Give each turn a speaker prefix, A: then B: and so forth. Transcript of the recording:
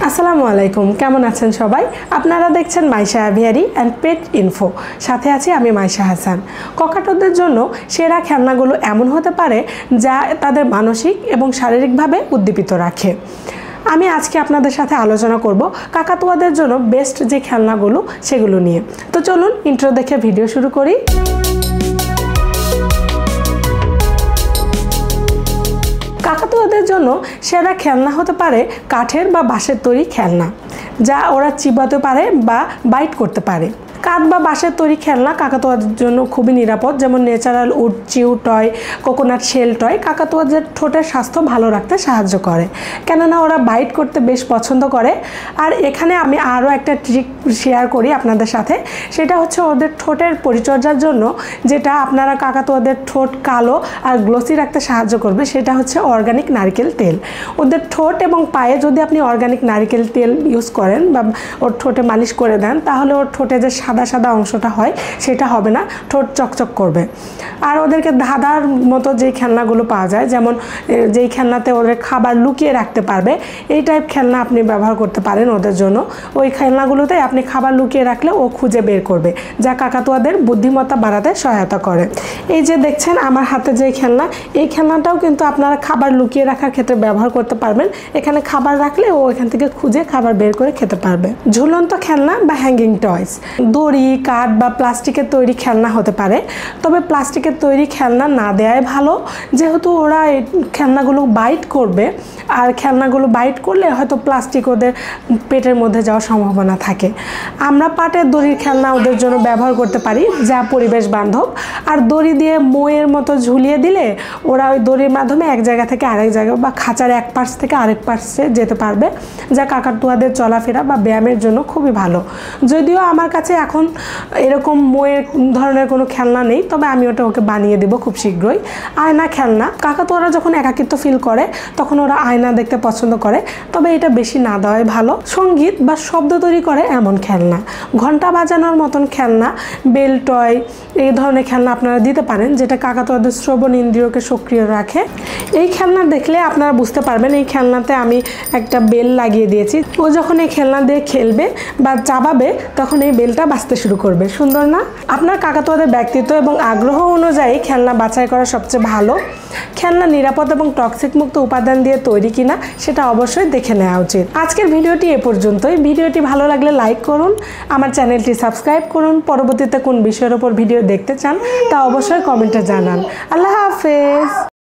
A: আসসালামু আলাইকুম, কেমন আছেন সবাই? আপনারা দেখছেন Maisha aviary and pet info. সাথে আছি আমি মাইশা হাসান। ককাটোদের জন্য সেরা খেলনাগুলো এমন হতে পারে যা তাদের মানসিক এবং শারীরিকভাবে উদ্দীপিত রাখে। আমি আজকে আপনাদের সাথে আলোচনা করব কাকাতুয়াদের জন্য বেস্ট যে খেলনাগুলো সেগুলো নিয়ে। তো চলুন ইন্ট্রো দেখে ভিডিও শুরু করি। কাকাতুয়াদের জন্য সেরা খেলনা হতে পারে কাঠের বা বাঁশের তৈরি খেলনা, যা ওরা চিবাতে পারে বা বাইট করতে পারে। কাঠ বা বাঁশের তৈরি খেলনা কাকাতুয়াদের জন্য খুবই নিরাপদ, যেমন natural wood chew toy, coconut shell toy কাকাতুয়াদের ঠোঁটের স্বাস্থ্য ভালো রাখতে সাহায্য করে, কেননা ওরা বাইট করতে বেশ পছন্দ করে। আর এখানে আমি আরও একটা ট্রিক শেয়ার করি আপনাদের সাথে, সেটা হচ্ছে ওদের ঠোঁটের পরিচর্যার জন্য যেটা আপনারা কাকাতুয়াদের ঠোঁট কালো আর গ্লোসি রাখতে সাহায্য করবে, সেটা হচ্ছে অর্গানিক নারকেল তেল। ওদের ঠোঁট এবং পায়ে যদি আপনি অর্গানিক নারকেল তেল ইউজ করেন বা ওর ঠোঁটে মালিশ করে দেন, তাহলে ওর ঠোঁটে যে সাদা সাদা অংশটা হয় সেটা হবে না, ঠোঁট চকচক করবে। আর ওদেরকে ধাঁধার মতো যেই খেলনাগুলো পাওয়া যায়, যেমন যেই খেলনাতে ওদের খাবার লুকিয়ে রাখতে পারবে, এই টাইপ খেলনা আপনি ব্যবহার করতে পারেন ওদের জন্য। ওই খেলনাগুলোতে আপনি খাবার লুকিয়ে রাখলে ও খুঁজে বের করবে, যা কাকাতুয়াদের বুদ্ধিমত্তা বাড়াতে সহায়তা করে। এই যে দেখছেন আমার হাতে যে খেলনা, এই খেলনাটাও কিন্তু আপনারা খাবার লুকিয়ে রাখার ক্ষেত্রে ব্যবহার করতে পারবেন। এখানে খাবার রাখলে ও এখান থেকে খুঁজে খাবার বের করে খেতে পারবে। ঝুলন্ত খেলনা বা হ্যাঙ্গিং টয়স, দড়ি, কাঠ বা প্লাস্টিকের তৈরি খেলনা হতে পারে, তবে প্লাস্টিকের তৈরি খেলনা না দেওয়াই ভালো, যেহেতু ওরা এই খেলনাগুলো বাইট করবে, আর খেলনাগুলো বাইট করলে হয়তো প্লাস্টিক ওদের পেটের মধ্যে যাওয়ার সম্ভাবনা থাকে। আমরা পাটের দড়ির খেলনা ওদের জন্য ব্যবহার করতে পারি, যা পরিবেশ বান্ধব। আর দড়ি দিয়ে মইয়ের মতো ঝুলিয়ে দিলে ওরা ওই দড়ির মাধ্যমে এক জায়গা থেকে আরেক জায়গায় বা খাঁচার এক পাশ থেকে আরেক পাশে যেতে পারবে, যা কাকাতুয়াদের চলাফেরা বা ব্যায়ামের জন্য খুবই ভালো। যদিও আমার কাছে এখন এরকম মইয়ের ধরনের কোনো খেলনা নেই, তবে আমি ওকে বানিয়ে দেবো খুব শীঘ্রই। আয়না খেলনা, কাকাতুয়ারা যখন একাকিত্ব ফিল করে তখন ওরা আয়না দেখতে পছন্দ করে, তবে এটা বেশি না দেওয়াই ভালো। সঙ্গীত বা শব্দ তৈরি করে এমন খেলনা, ঘন্টা বাজানোর মতন খেলনা, বেল টয়, এই ধরনের খেলনা আপনারা দিতে পারেন, যেটা কাকাতুয়াদের শ্রবণ ইন্দ্রিয়কে সক্রিয় রাখে। এই খেলনা দেখলে আপনারা বুঝতে পারবেন এই খেলনাতে আমি একটা বেল লাগিয়ে দিয়েছি। ও যখন এই খেলনা দিয়ে খেলবে বা চাবাবে তখন এই বেলটা বাজতে শুরু করবে। সুন্দর না? আপনার কাকাতুয়াদের ব্যক্তিত্ব এবং আগ্রহ অনুযায়ী খেলনা বাছাই করা সবচেয়ে ভালো। খেলনা নিরাপদ এবং টক্সিক মুক্ত উপাদান দিয়ে তৈরি কিনা সেটা অবশ্যই দেখে নেওয়া উচিত। আজকের ভিডিওটি এ পর্যন্তই। ভিডিওটি ভালো লাগলে লাইক করুন, আমার চ্যানেলটি সাবস্ক্রাইব করুন। পরবর্তীতে কোন বিষয়ের উপর ভিডিও দেখতে চান তা অবশ্যই কমেন্টে জানান। আল্লাহ হাফেজ।